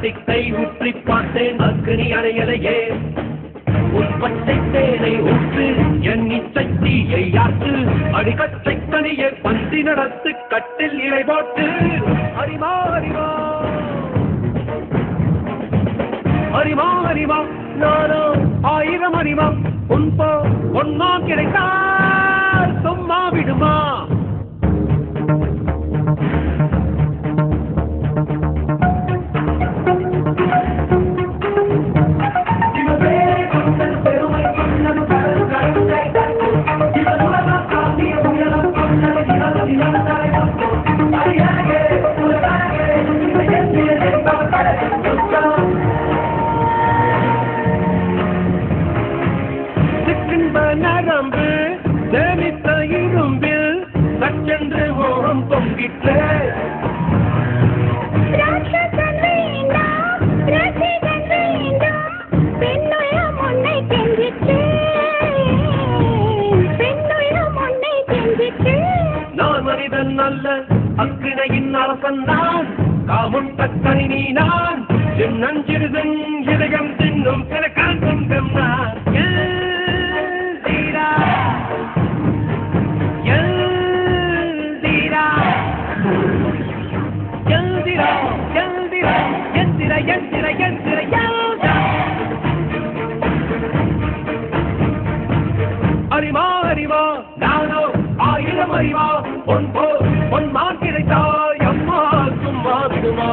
திக்கை உற்றி பார்த்தேன் அக்னி அணையலையே உற்பத்தை தேனை ஊற்று என் இச்சை தீயை யாற்று அடிக்கச்சை கனியை பந்தி நடத்து கட்டில் இலை போட்டு அறிவா அறிவா அறிவா அறிவா நானோ 1000 அறிவா உன்போ ஒன்னா கிடைத்தால் சும்மா விடுமா நரம்பு சேமித்த இரும்பில் சச்சென்று ஓரம் தொங்கிற்று நான் மனிதன் அல்ல அக்கினையின் அரசன் நான் காமுன் தக்கனி நீ நான் சின்னஞ்சிறுதன் இதயம் தின்னும் சில காண்பம் நான் அறிவா அறிவா நானோ 1000 அறிவா பொன் மான் கிடைத்தாய் அம்மா சும்மா விடுமா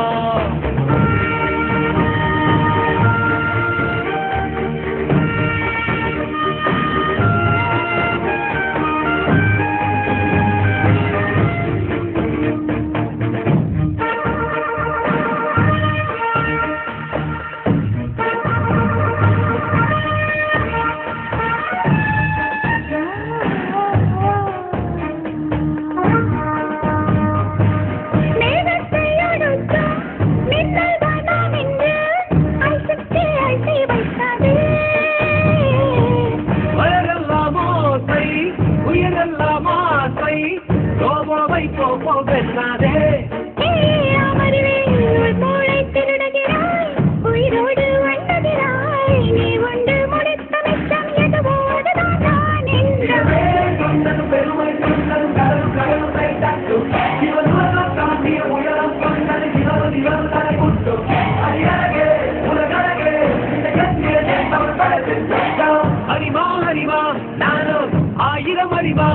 அறிவா அறிவா நானோ 1000 அறிவா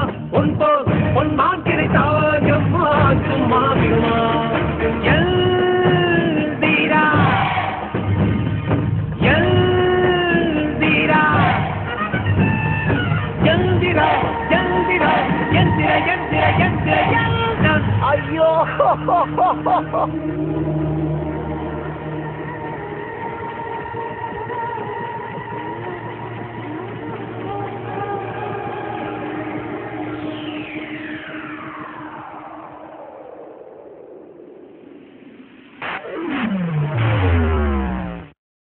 பொன் மான் கிடைத்தாய் அம்மா சும்மா விடுமா எல்தீரா எல்தீரா எல்தீரா எல்தீரா எந்திர எந்திர எந்திர ஐயோ